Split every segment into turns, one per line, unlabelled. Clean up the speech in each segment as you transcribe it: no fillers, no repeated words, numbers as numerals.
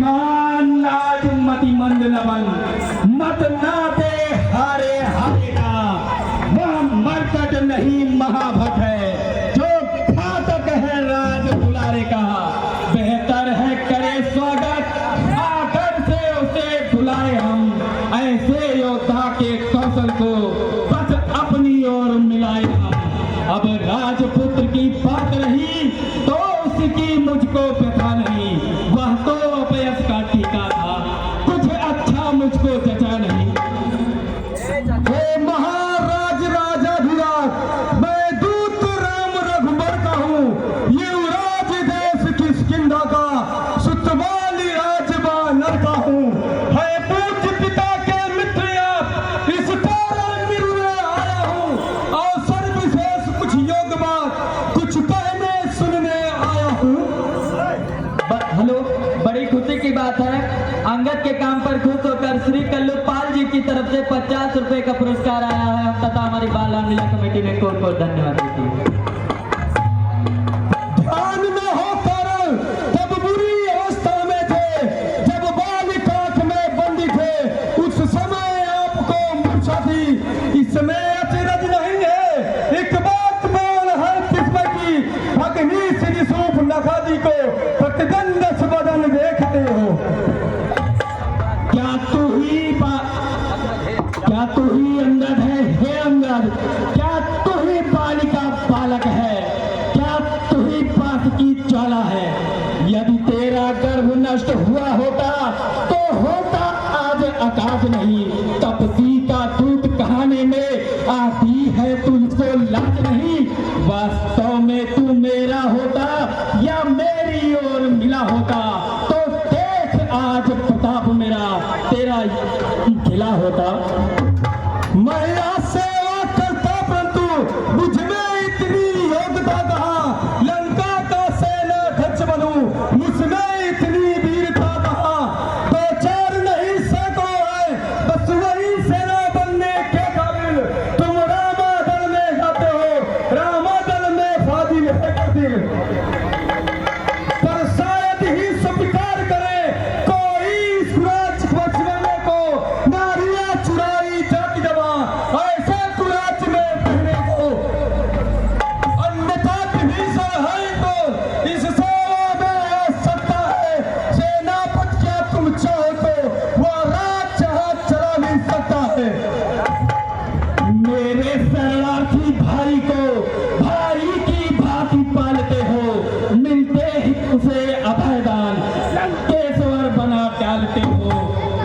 बुद्धिमान लाज मति मंद नवन, मत नाते हारे हारेगा। वह मरकट नहीं महाभट है, जो घातक है राज दुलारे का। बेहतर है करे स्वागत, आकर से उसे बुलाए हम। ऐसे योद्धा के कौशल को बस अपनी ओर मिलाए हम। अब राजपुत्र की बात रही तो उसकी मुझको व्यथा नहीं। वह तो अपयश का टीका था, कुछ अच्छा मुझको जचा नहीं।
हे महाराज राजाधिराज, मैं दूत राम रघुबर का हूँ। युवराज देश किष्किंधा का, सुतवाली राजबा नर का हूँ। है पूज्य पिता के मित्र आप, इस कारण मिलने आया हूँ। अवसर विशेष कुछ योग बात, कुछ कहने सुनने आया हूँ।
हेलो, बड़ी खुशी की बात है, अंगद के काम पर खुश होकर श्री कल्लूपाल जी की तरफ से 50 रुपए का पुरस्कार आया है तथा हमारी बाल लीला कमेटी ने कोट कोट धन्यवाद देती है।
ध्यान में हो कारण तब बुरी अवस्था में थे, जब बाल काठ में बंदी थे, उस समय आपको मूर्छा थी। इसमें अचरज नहीं है, एक बात बोल हर किस्म की। अग्नि श्री सूप नखादी को प्रतिदंड बदन देखते हो।
क्या तू ही अंगद है? हे अंगद, क्या तू ही बालिका बालक है? क्या तू ही पास की ज्वाला है? यदि तेरा गर्भ नष्ट हुआ होता तो होता आज आकाश नहीं। तपसी का दूत कहानी में आती है, तुझको लाज नहीं। वास्तव में तू मेरा होता या मेरी ओर मिला होता तो देख आज प्रताप मेरा तेरा खिला होता।
मैं आज सेवा करता, परंतु मुझ में इतनी योग्यता कहाँ। लंका का सेना ध्वज बनूं, मुझमें इतनी वीरता कहाँ। दो चार नहीं सैकड़ों है, बस वही सेना बनने के काबिल। तुम रामादल में जाते हो, रामादल में फाजिल है कर दिल। पर शायद ही स्वीकार करे कोई इस राज्य बचवाने को। नारियां चुराई जाति दबा, ऐसे कुराच में पहने को। अन्यथा विभीषण है तो इस सेवा में आ सकता है। सेनापति क्या तुम चाहो तो वह राज जहां चला भी सकता है।
मेरे शरणार्थी भाई को भाई की भांति पालते हो, मिलते ही उसे अभयदान लंकेश्वर बना डालते हो।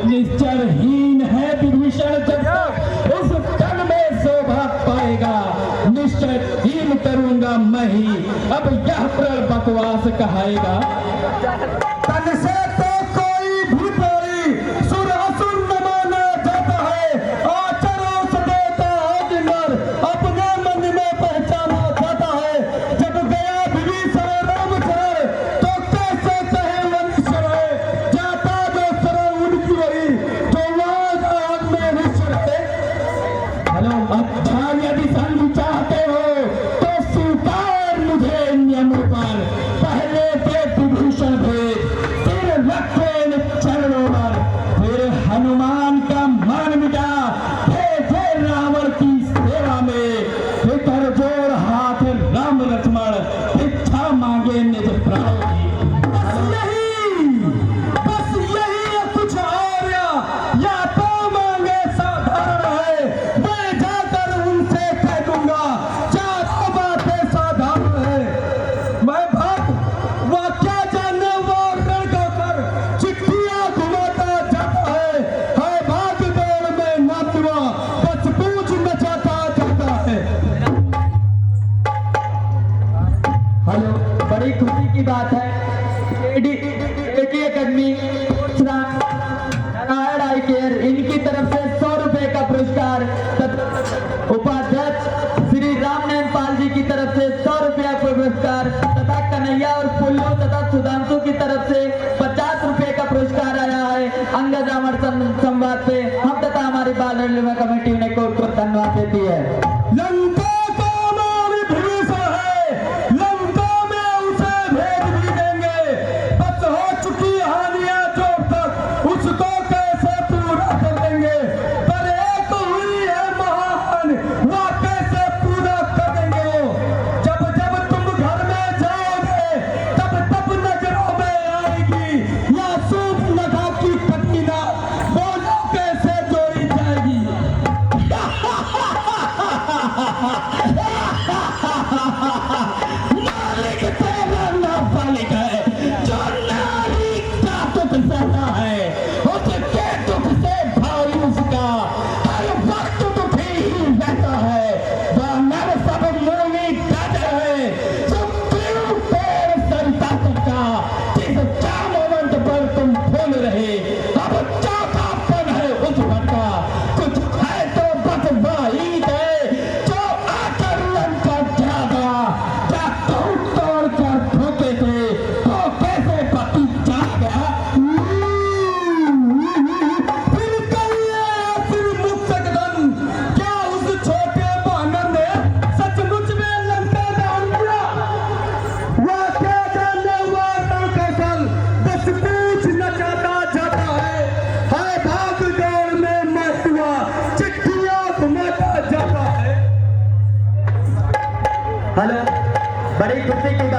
निश्चरहीन है विभीषण जब तक उस तन में शोभा पाएगा। निश्चरहीन करूंगा मैं ही, अब यह प्रण बकवास कहाएगा।
तन से तो कोई भी प्राणी सुर असुर न माना जाता है। आचरण से देता है नर, अपने मन में पहचाना जाता है। जब गया विभीषण राम शरण, तो कैसे कहे वंशर है। जाता जो शरण उनकी वही, जो आज आग में निश्चर है।
हेलो, अच्छा यदि संग चाहते हो तो स्वीकार मुझे नियमों पर। पहले थे विभीषण भेद, फिर रखे चरणों पर, फिर हनुमान का मान मिटा, भेजे रावण की सेवा में। फिर जोड़ हाथ राम लक्ष्मण, भिक्षा मांगे निज प्राण की।
बस यही है, कुछ और या तो मांगे साधारण है। मैं जाकर उनसे कह दूंगा, चारों बातें साधारण है। मैं भाग वह क्या जाने, वो लड़का कर चिट्ठियां घुमाता जाता है। भाग दौड़ में नाचवा, बस पूछ नचाता जाता है।
हेलो, बड़ी खुशी की बात है, एटी अकेडमी नारायण आई केयर इनकी तरफ से 100 रुपए का पुरस्कार, उपाध्यक्ष श्री रामनारायण पाल जी की तरफ से 100 रुपया पुरस्कार तथा कन्हैया और पुल्लू तथा सुधांशु की तरफ से 50 रुपए का पुरस्कार आया है। अंगद रावण संवाद पे हम तथा हमारी बाल लीला कमेटी ने कोट कोट धन्यवाद देती है।
लंका का नाम विभीषण है, लंका में उसे भेज भी देंगे। बस हो चुकी हानियां जो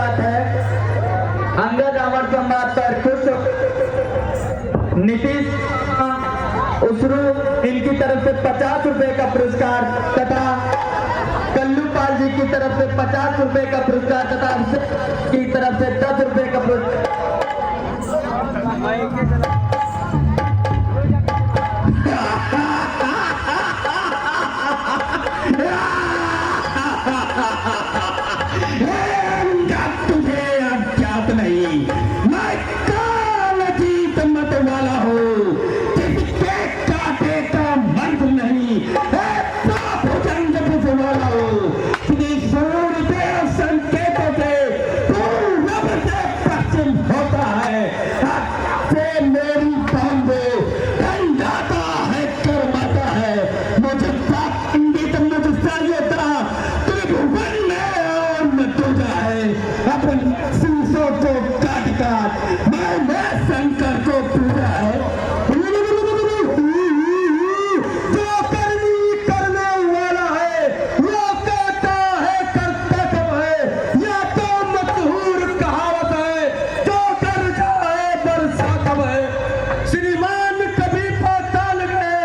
बात है, अंगद रावण संवाद पर खुश नीतीश उसरू इनकी तरफ से 50 रुपए का पुरस्कार तथा कल्लू पाल जी की तरफ से 50 रुपए का पुरस्कार तथा की तरफ से 10 रुपए का पुरस्कार।
तुझे अज्ञात नहीं, मैं काल जीत मत वाला हूँ, जिसके काटे का मर्द नहीं, भुजंग बुझ वाला हूँ। श्री सूर्यदेव संकेतों से पूरब से पश्चिम होता है, से मेरी बॉम्बे ठंडाता है, करवाता है। मुझे पंडित मुझसे ये था त्रिभुवन में और न तुझा है। अपन शीशों को काट काट मैंने शंकर को पूजा है। जो करनी करने वाला है, वो कहता है करता कब है। या तो मशहूर कहावत है, जो कर जाए बरसा कब है। श्रीमान कभी पाताल गए,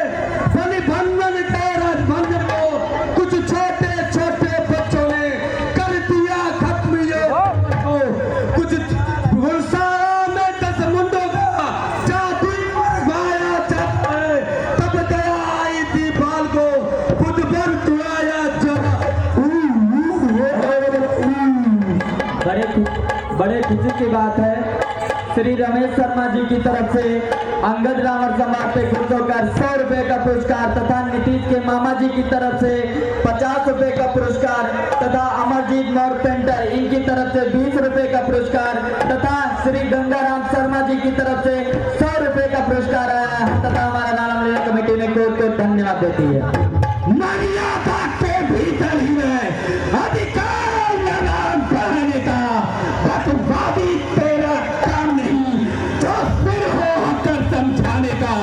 बलि बंधन के राजभंजन को कुछ छोटे छोटे बच्चों ने कर दिया खत्म ये को। कुछ गुलसारा में 10 मुंडों का जादू गाया जाता है, तब दया आई थी बाल को खुद पर दुआया जरा।
बड़े खुशी की बात है, श्री रमेश शर्मा जी की तरफ से अंगद रावण समाज पे खुश होकर 100 रुपए का पुरस्कार तथा नीतीश के मामा जी की तरफ से 50 रुपए का पुरस्कार तथा अमरजीत मौर्य पेंटर इनकी तरफ से 20 रुपए का पुरस्कार तथा श्री गंगाराम शर्मा जी की तरफ से 100 रुपए का पुरस्कार आया है तथा हमारा नाला मेला कमेटी ने कोर्ट को धन्यवाद देती है।
मर्यादा के भीतर ही है अधिकार लगाम बढ़ने का। बटवादी तेरा काम नहीं, जो सिर हो होकर समझाने का।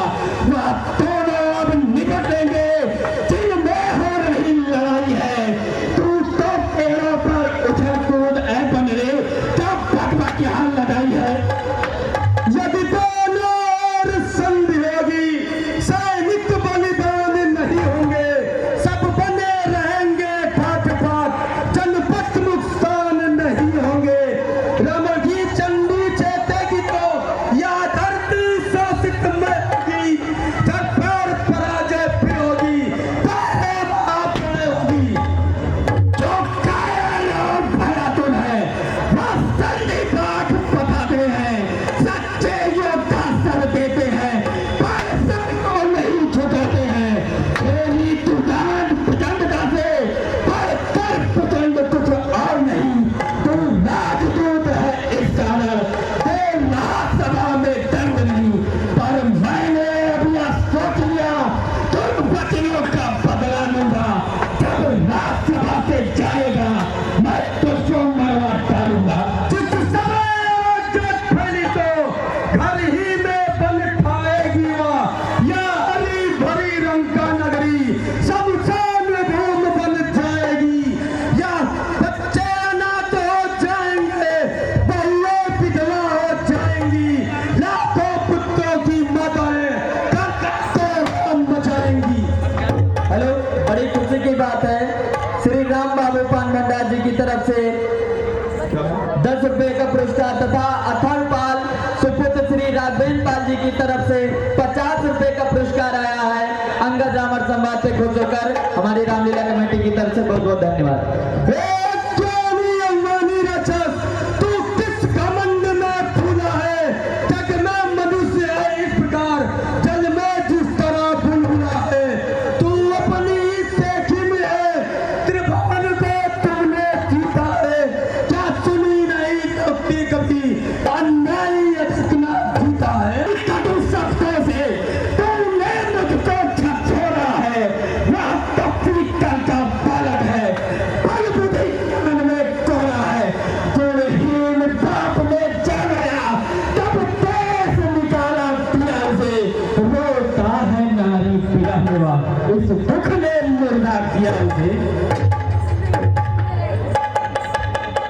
वह दोनों अब निपटेंगे जिनमें हो रही लड़ाई है। तू तो पेड़ों पर उछल कूद ऐ बन रे, जब बटवा की हाल लगाई है। यदि दोनों ओर संधि होगी, सैनिक बलिदान नहीं होंगे, सब बने रहेंगे ठाठ ठाठ, जनपद नुकसान नहीं होंगे। रमण की चंडी चेतेगी तो यह धरती शोषित मरेगी, जब पर पराजय फिर होगी, पहले आपने होगी। जो कायल और भयातुर है, वह संधि पाठ बताते हैं, सच्चे योद्धा सर देते हैं, पर सर को नहीं झुकाते हैं। तेरी दुकान प्रचंडता से बढ़कर प्रचंड कुछ और नहीं। तू राजदूत है इस कारण, तेरा सभा में दंड नहीं। पर मैंने अब यह सोच लिया, तुम बच्चियों का बदला लूंगा। जब राज्यसभा से जाएगा, मैं तुझको मरवा डालूंगा। जिस समय जब फैली तो घर ही में बन ठाएगी वह, या हरी भरी रंका नगरी शमशान भूमि बन जाएगी। या बच्चे अनाथ हो जाएंगे, बहुएं विधवा हो जाएंगी, लाखों पुत्रों की माताएं कर मचाएंगी।
हेलो, बड़ी खुशी की बात है, श्री राम बाबू पान भंडार जी की तरफ से 10 रुपए का पुरस्कार तथा अथर्व पाल सुपुत्र श्री राघवेंद्र पाल जी की तरफ से 50 रुपए का पुरस्कार आया है। अंगद रावण संवाद से खुश होकर हमारी रामलीला कमेटी की तरफ से बहुत बहुत धन्यवाद।
ज्ञानी अम्बानी राक्षस, तू किस घमंड में फूला है? जग में मनुष्य है इस प्रकार, जल में जिस तरह बुलबुला है। तू अपनी सेठी में है, त्रिभुवन को तुमने जीता है। क्या सुनी नहीं कभी कभी अन्याय अटकना जीता है? कटु शब्दों से तुमने मुझको झकझोरा है। वह तो पीतल का बालक है, बल बुद्धि ज्ञान में कोरा है। गुणहीन बाप ने जन्माया, तब देश निकाला पिया से। रोता है नारी पिया हुआ, इस दुख ने मुर्दा किया उसे।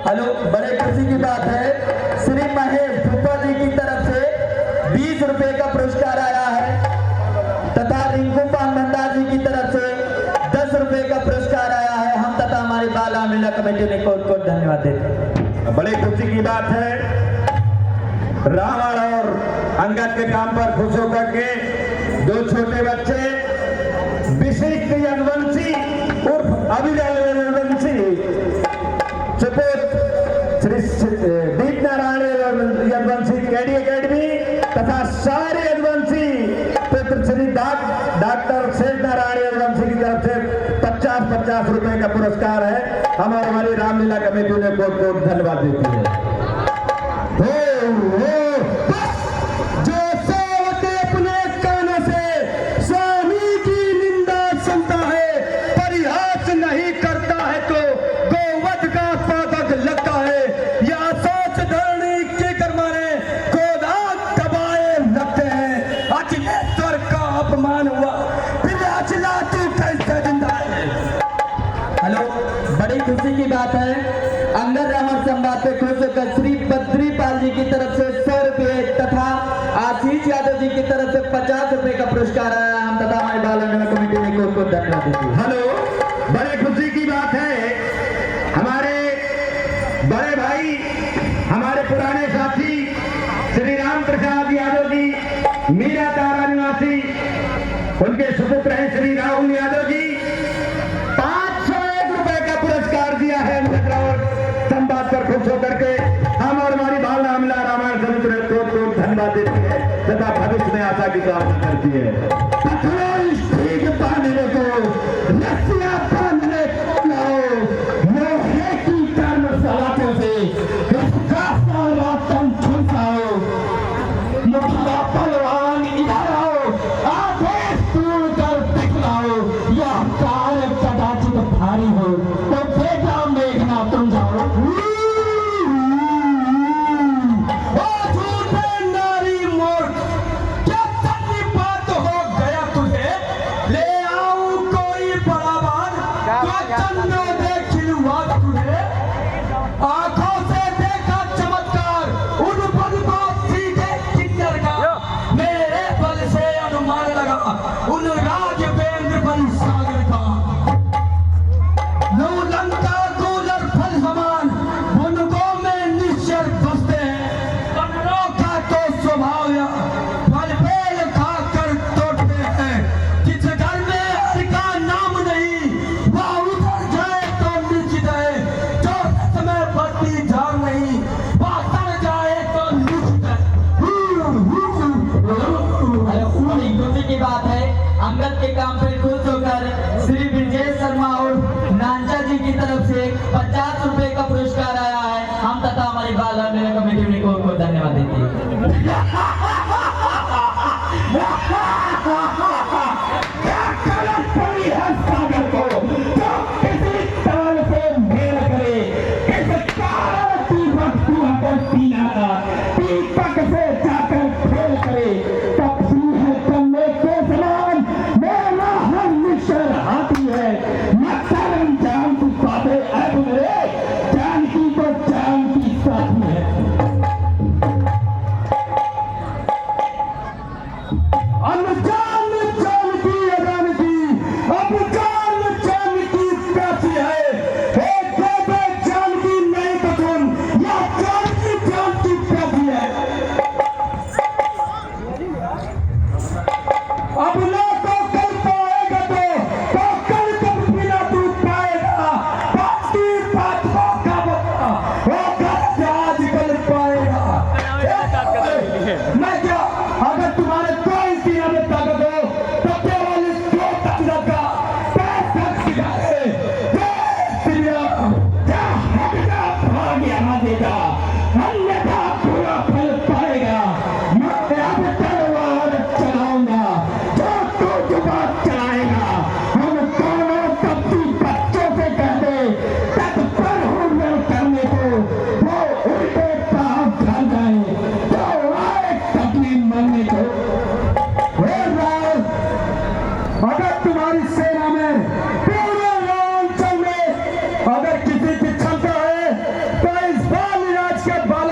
हेलो, बड़े खुशी की बात कमेटी ने कोट कोट धन्यवाद देते।
बड़ी खुशी की बात है, रावण और अंगद के काम पर खुश होकर के दो छोटे बच्चे विशिष्ट यदुवंशी उर्फ अभिजय यदुवंशी सुपुत्र श्री दीप नारायण यदुवंशी केडी एकेडमी तथा सारे यदुवंशी पुत्र श्री डॉक्टर शेष नारायण यदुवंशी की तरफ से 50-50 रुपए का पुरस्कार है। हम और हमारी रामलीला कमेटी ने बहुत बहुत धन्यवाद देती है।
जो सेवक अपने कानों से स्वामी की निंदा सुनता है, परिहास नहीं करता है तो गोवध का पादक लगता है, या सोच धरणी के कर्माने गोदा दबाए लगते हैं। अखिलेश्वर का अपमान हुआ, फिर अचला तू कैसे जिंदा है।
हेलो, बड़ी खुशी की बात है, अंगद रावण संवाद पे खुश होकर श्री बद्रीपाल जी की तरफ से 100 रुपये तथा आशीष यादव जी की तरफ से 50 रुपए का पुरस्कार आया। हम तथा हमारी बाल कमेटी ने कोट कोट धन्यवाद देती है।
हेलो, बड़े खुशी की बात है, हमारे बड़े भाई, हमारे पुराने साथी श्री राम प्रसाद यादव जी मीरा तारा निवासी, उनके सुपुत्र हैं श्री राहुल यादव जी, 501 रुपए का पुरस्कार दिया है। संवाद पर खुश होकर के हम और हमारी बाल रामला रामायण समिति को धन्यवाद देती है तथा भविष्य में आशा की कामना करती है।
ठीक बांधने को रस्सियां बांधने को लाओ, लोहे की कर्म सलाखों से इसका सारा तन झुलसाओ, मुखिया पहलवान इधर आओ, आदेश दूर कर दिखलाओ, यह कार्य कदाचित भारी हो तो बेटा मेघना तुम जाओ। आंखों से देखा चमत्कार, उन बल को सीधे किन्नर का, मेरे बल से अनुमान लगा उन राजवेंद्र बल सागर का। नौ लंका गोलर फल समान बुनगों में निश्चर बसते हैं, कन्नों का तो स्वभाव या फल पेल खाकर तोड़ते हैं। जिस घर में हर का नाम नहीं वह उधर जाए तो निश्चित है, जो समय बढ़ती झाड़ नहीं बातर जाए तो निश्चित है।
बड़ी खुशी की बात है, अंगद के काम पे खुश होकर श्री विजय शर्मा और नांचा जी की तरफ से 50 रुपए का पुरस्कार आया है। हम तथा हमारी बाल रामलीला कमेटी ने को धन्यवाद देती है।
सागर को जो किसी ताल से मेल करे, इस ताल की वस्तु होकर पीना का दीपक से जाकर फेल करे, तब सिंह कन्ने के समान मेरा हर निश्चर हाथी है। मत्तरम जान की बातें अब मेरे जान की तो जान की साथी है। अनजान जान की अजान की अब जान जान की प्यासी है, एक बेबे जान की नहीं तो कौन या जान की प्यासी है। अब ना तो कल पाएगा तो कल कब बिना तू पाएगा, बाकी बातों का बता वो आज कल पाएगा। मैं क्या अगर तुम्हारे कोई सीना में ताकत हो तो केवल इस दो तकनीक का पैसा सिखाए। क्या हमेशा भाग्य देगा, अन्यथा पूरा फल पाएगा। मैं अब तलवार चलाऊंगा, जो तू जुबान चलाएगा। हम दोनों तब्दी बच्चों से कहते तत्पर हूँ मैं करने को, वो उल्टे पाँव खा जाए तो आए तकलीफ मरने को। अगर तुम्हारी सेना में पूरे रांचल में अगर किसी की क्षमता है तो इस बाल राज के बाल